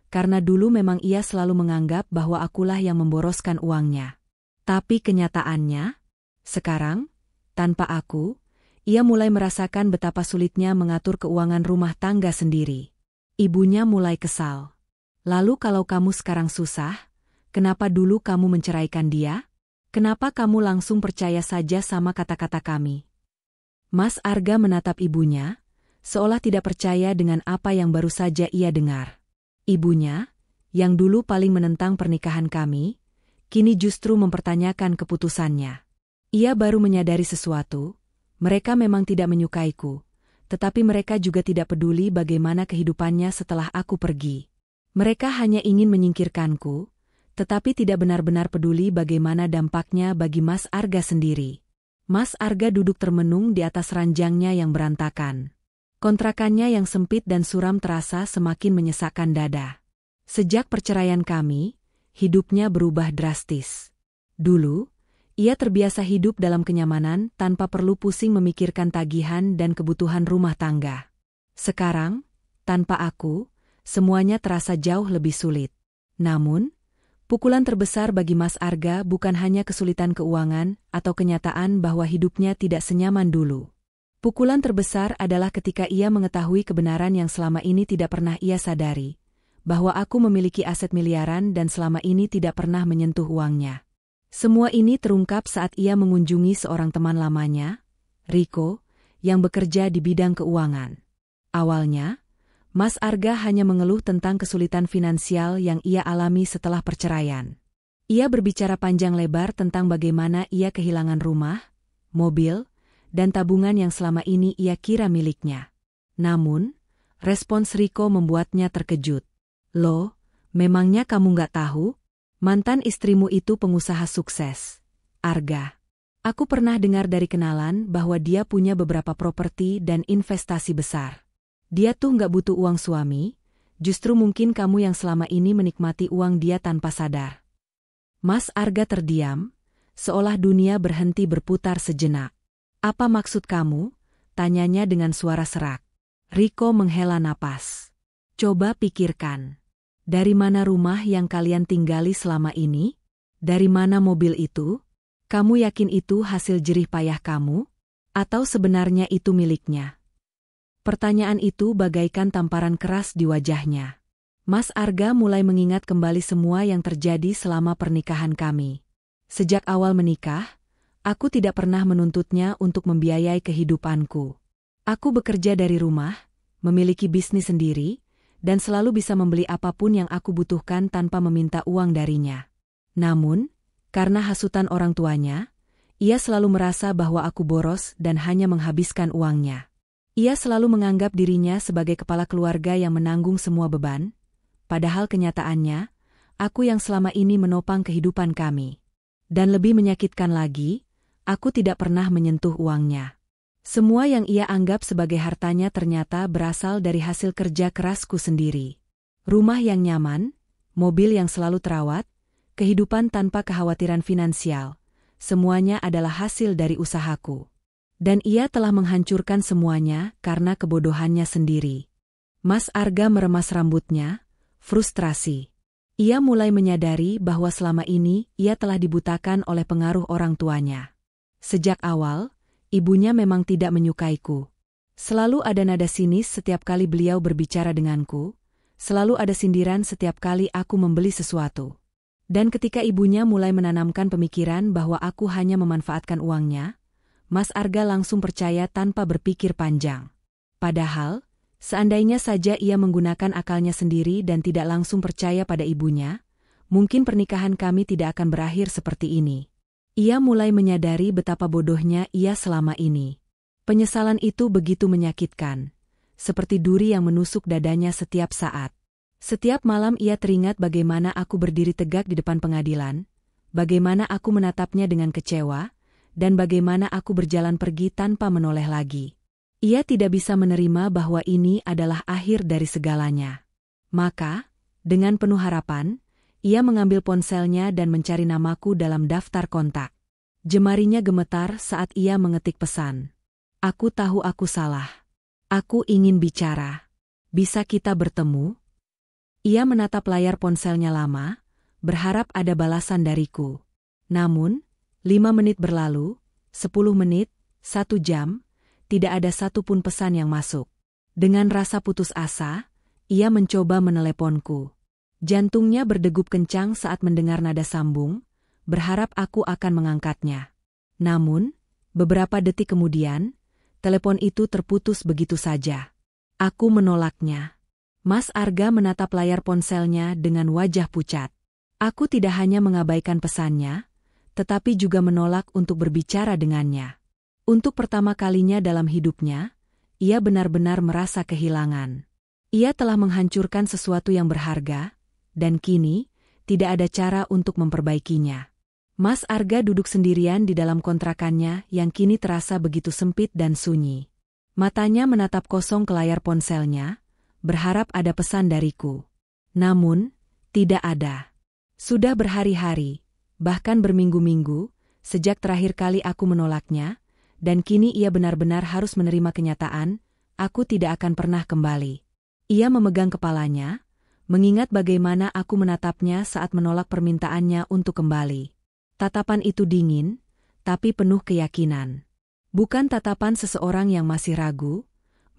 karena dulu memang ia selalu menganggap bahwa akulah yang memboroskan uangnya. Tapi kenyataannya, sekarang, tanpa aku, ia mulai merasakan betapa sulitnya mengatur keuangan rumah tangga sendiri. Ibunya mulai kesal. "Lalu kalau kamu sekarang susah, kenapa dulu kamu menceraikan dia? Kenapa kamu langsung percaya saja sama kata-kata kami?" Mas Arga menatap ibunya, seolah tidak percaya dengan apa yang baru saja ia dengar. Ibunya, yang dulu paling menentang pernikahan kami, kini justru mempertanyakan keputusannya. Ia baru menyadari sesuatu, mereka memang tidak menyukaiku, tetapi mereka juga tidak peduli bagaimana kehidupannya setelah aku pergi. Mereka hanya ingin menyingkirkanku, tetapi tidak benar-benar peduli bagaimana dampaknya bagi Mas Arga sendiri. Mas Arga duduk termenung di atas ranjangnya yang berantakan. Kontrakannya yang sempit dan suram terasa semakin menyesakkan dada. Sejak perceraian kami, hidupnya berubah drastis. Dulu, ia terbiasa hidup dalam kenyamanan tanpa perlu pusing memikirkan tagihan dan kebutuhan rumah tangga. Sekarang, tanpa aku, semuanya terasa jauh lebih sulit. Namun, pukulan terbesar bagi Mas Arga bukan hanya kesulitan keuangan atau kenyataan bahwa hidupnya tidak senyaman dulu. Pukulan terbesar adalah ketika ia mengetahui kebenaran yang selama ini tidak pernah ia sadari, bahwa aku memiliki aset miliaran dan selama ini tidak pernah menyentuh uangnya. Semua ini terungkap saat ia mengunjungi seorang teman lamanya, Riko, yang bekerja di bidang keuangan. Awalnya, Mas Arga hanya mengeluh tentang kesulitan finansial yang ia alami setelah perceraian. Ia berbicara panjang lebar tentang bagaimana ia kehilangan rumah, mobil, dan tabungan yang selama ini ia kira miliknya. Namun, respons Riko membuatnya terkejut. "Loh, memangnya kamu nggak tahu? Mantan istrimu itu pengusaha sukses, Arga. Aku pernah dengar dari kenalan bahwa dia punya beberapa properti dan investasi besar. Dia tuh nggak butuh uang suami, justru mungkin kamu yang selama ini menikmati uang dia tanpa sadar." Mas Arga terdiam, seolah dunia berhenti berputar sejenak. "Apa maksud kamu?" tanyanya dengan suara serak. Riko menghela napas. "Coba pikirkan. Dari mana rumah yang kalian tinggali selama ini? Dari mana mobil itu? Kamu yakin itu hasil jerih payah kamu? Atau sebenarnya itu miliknya?" Pertanyaan itu bagaikan tamparan keras di wajahnya. Mas Arga mulai mengingat kembali semua yang terjadi selama pernikahan kami. Sejak awal menikah, aku tidak pernah menuntutnya untuk membiayai kehidupanku. Aku bekerja dari rumah, memiliki bisnis sendiri, dan selalu bisa membeli apapun yang aku butuhkan tanpa meminta uang darinya. Namun, karena hasutan orang tuanya, ia selalu merasa bahwa aku boros dan hanya menghabiskan uangnya. Ia selalu menganggap dirinya sebagai kepala keluarga yang menanggung semua beban, padahal kenyataannya, aku yang selama ini menopang kehidupan kami. Dan lebih menyakitkan lagi, aku tidak pernah menyentuh uangnya. Semua yang ia anggap sebagai hartanya ternyata berasal dari hasil kerja kerasku sendiri. Rumah yang nyaman, mobil yang selalu terawat, kehidupan tanpa kekhawatiran finansial, semuanya adalah hasil dari usahaku. Dan ia telah menghancurkan semuanya karena kebodohannya sendiri. Mas Arga meremas rambutnya, frustrasi. Ia mulai menyadari bahwa selama ini ia telah dibutakan oleh pengaruh orang tuanya. Sejak awal, ibunya memang tidak menyukaiku. Selalu ada nada sinis setiap kali beliau berbicara denganku, selalu ada sindiran setiap kali aku membeli sesuatu. Dan ketika ibunya mulai menanamkan pemikiran bahwa aku hanya memanfaatkan uangnya, Mas Arga langsung percaya tanpa berpikir panjang. Padahal, seandainya saja ia menggunakan akalnya sendiri dan tidak langsung percaya pada ibunya, mungkin pernikahan kami tidak akan berakhir seperti ini. Ia mulai menyadari betapa bodohnya ia selama ini. Penyesalan itu begitu menyakitkan, seperti duri yang menusuk dadanya setiap saat. Setiap malam ia teringat bagaimana aku berdiri tegak di depan pengadilan, bagaimana aku menatapnya dengan kecewa, dan bagaimana aku berjalan pergi tanpa menoleh lagi. Ia tidak bisa menerima bahwa ini adalah akhir dari segalanya. Maka, dengan penuh harapan, ia mengambil ponselnya dan mencari namaku dalam daftar kontak. Jemarinya gemetar saat ia mengetik pesan. Aku tahu aku salah. Aku ingin bicara. Bisa kita bertemu? Ia menatap layar ponselnya lama, berharap ada balasan dariku. Namun, 5 menit berlalu, 10 menit, 1 jam, tidak ada satupun pesan yang masuk. Dengan rasa putus asa, ia mencoba meneleponku. Jantungnya berdegup kencang saat mendengar nada sambung, berharap aku akan mengangkatnya. Namun, beberapa detik kemudian, telepon itu terputus begitu saja. Aku menolaknya. Mas Arga menatap layar ponselnya dengan wajah pucat. Aku tidak hanya mengabaikan pesannya, tetapi juga menolak untuk berbicara dengannya. Untuk pertama kalinya dalam hidupnya, ia benar-benar merasa kehilangan. Ia telah menghancurkan sesuatu yang berharga, dan kini, tidak ada cara untuk memperbaikinya. Mas Arga duduk sendirian di dalam kontrakannya yang kini terasa begitu sempit dan sunyi. Matanya menatap kosong ke layar ponselnya, berharap ada pesan dariku. Namun, tidak ada. Sudah berhari-hari, bahkan berminggu-minggu, sejak terakhir kali aku menolaknya, dan kini ia benar-benar harus menerima kenyataan, aku tidak akan pernah kembali. Ia memegang kepalanya, mengingat bagaimana aku menatapnya saat menolak permintaannya untuk kembali. Tatapan itu dingin, tapi penuh keyakinan. Bukan tatapan seseorang yang masih ragu,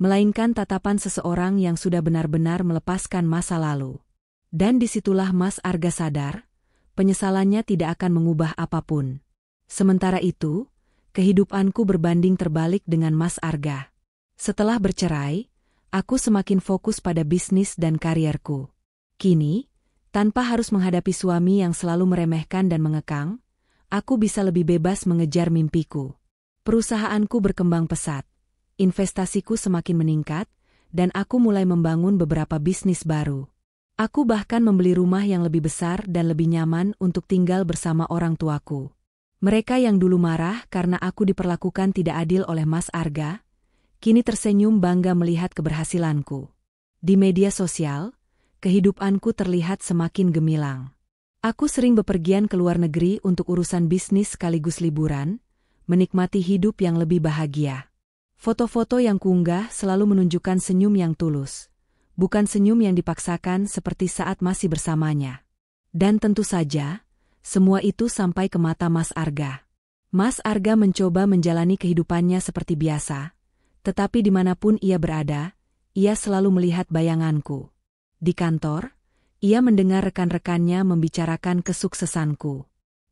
melainkan tatapan seseorang yang sudah benar-benar melepaskan masa lalu. Dan disitulah Mas Arga sadar, penyesalannya tidak akan mengubah apapun. Sementara itu, kehidupanku berbanding terbalik dengan Mas Arga. Setelah bercerai, aku semakin fokus pada bisnis dan karierku. Kini, tanpa harus menghadapi suami yang selalu meremehkan dan mengekang, aku bisa lebih bebas mengejar mimpiku. Perusahaanku berkembang pesat, investasiku semakin meningkat, dan aku mulai membangun beberapa bisnis baru. Aku bahkan membeli rumah yang lebih besar dan lebih nyaman untuk tinggal bersama orang tuaku. Mereka yang dulu marah karena aku diperlakukan tidak adil oleh Mas Arga, kini tersenyum bangga melihat keberhasilanku. Di media sosial, kehidupanku terlihat semakin gemilang. Aku sering bepergian ke luar negeri untuk urusan bisnis sekaligus liburan, menikmati hidup yang lebih bahagia. Foto-foto yang kuunggah selalu menunjukkan senyum yang tulus, bukan senyum yang dipaksakan seperti saat masih bersamanya. Dan tentu saja, semua itu sampai ke mata Mas Arga. Mas Arga mencoba menjalani kehidupannya seperti biasa, tetapi dimanapun ia berada, ia selalu melihat bayanganku. Di kantor, ia mendengar rekan-rekannya membicarakan kesuksesanku.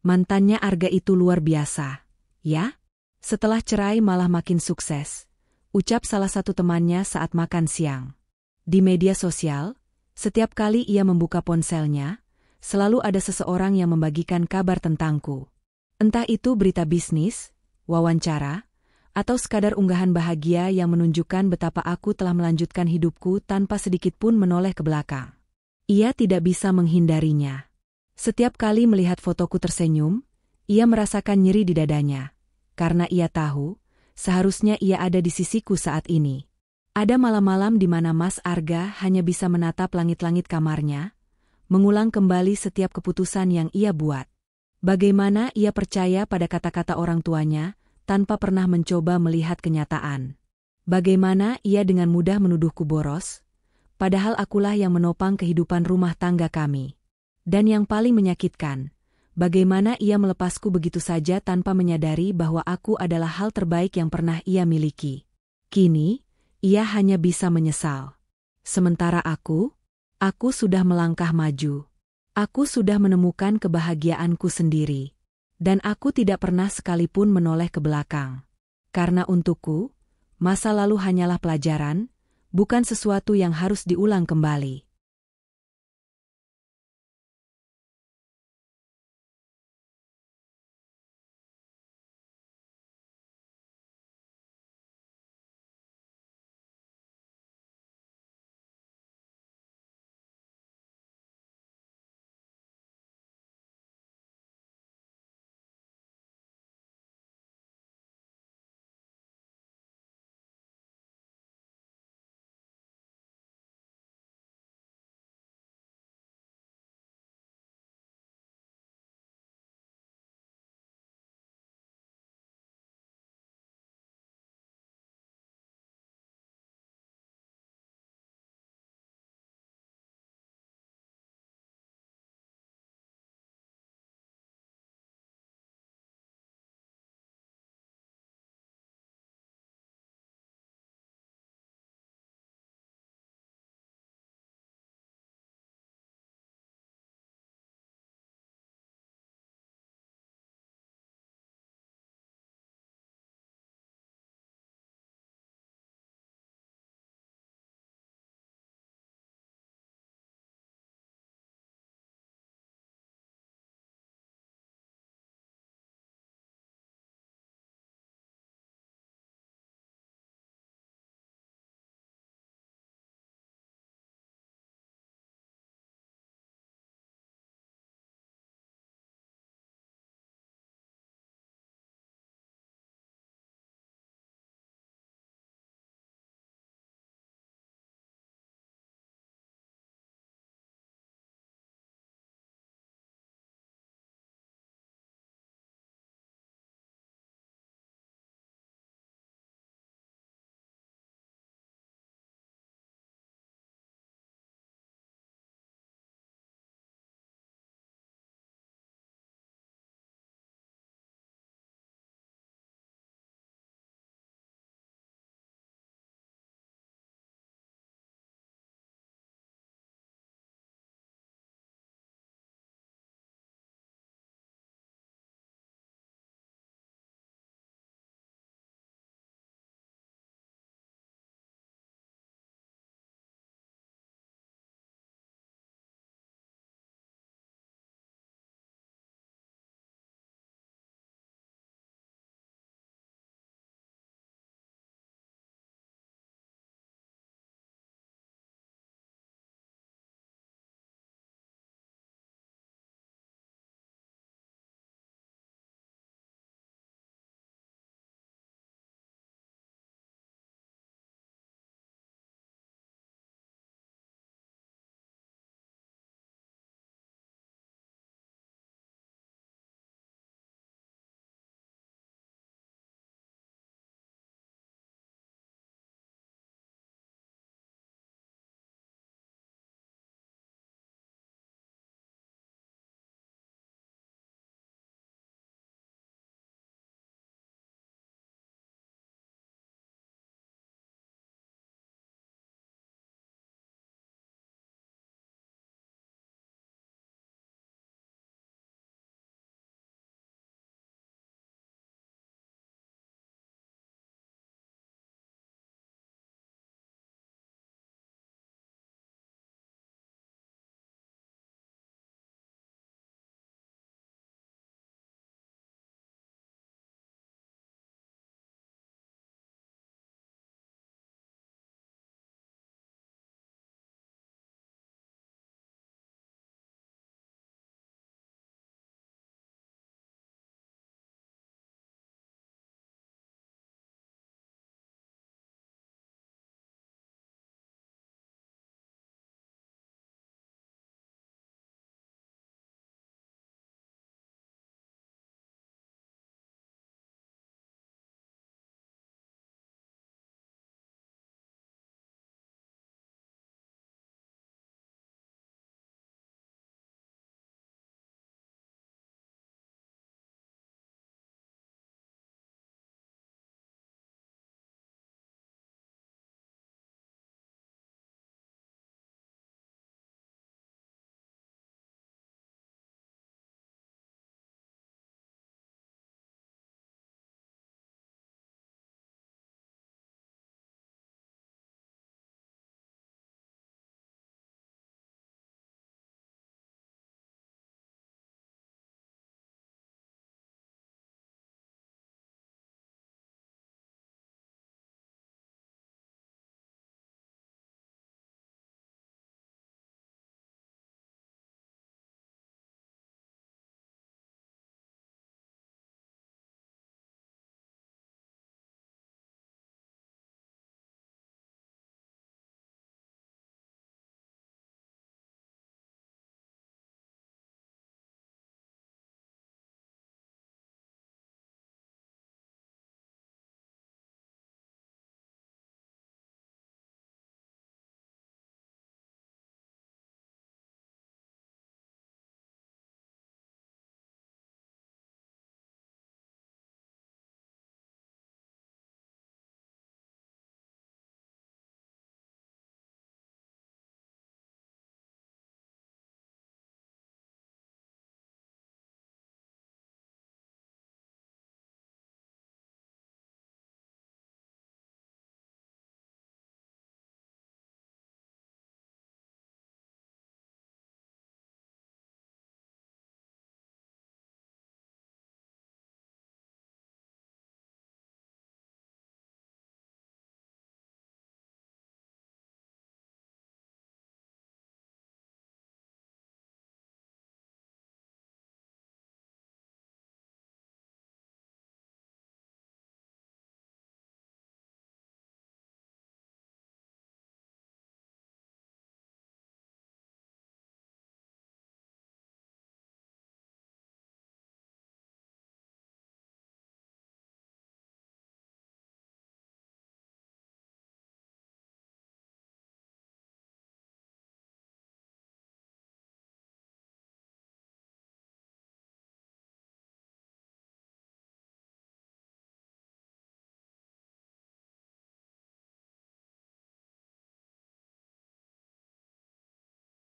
Mantannya Arga itu luar biasa, ya? Setelah cerai malah makin sukses, ucap salah satu temannya saat makan siang. Di media sosial, setiap kali ia membuka ponselnya, selalu ada seseorang yang membagikan kabar tentangku. Entah itu berita bisnis, wawancara, atau sekadar unggahan bahagia yang menunjukkan betapa aku telah melanjutkan hidupku tanpa sedikit pun menoleh ke belakang. Ia tidak bisa menghindarinya. Setiap kali melihat fotoku tersenyum, ia merasakan nyeri di dadanya, karena ia tahu, seharusnya ia ada di sisiku saat ini. Ada malam-malam di mana Mas Arga hanya bisa menatap langit-langit kamarnya, mengulang kembali setiap keputusan yang ia buat. Bagaimana ia percaya pada kata-kata orang tuanya, tanpa pernah mencoba melihat kenyataan. Bagaimana ia dengan mudah menuduhku boros, padahal akulah yang menopang kehidupan rumah tangga kami. Dan yang paling menyakitkan, bagaimana ia melepasku begitu saja tanpa menyadari bahwa aku adalah hal terbaik yang pernah ia miliki. Kini, ia hanya bisa menyesal. Sementara aku sudah melangkah maju. Aku sudah menemukan kebahagiaanku sendiri. Dan aku tidak pernah sekalipun menoleh ke belakang. Karena untukku, masa lalu hanyalah pelajaran, bukan sesuatu yang harus diulang kembali.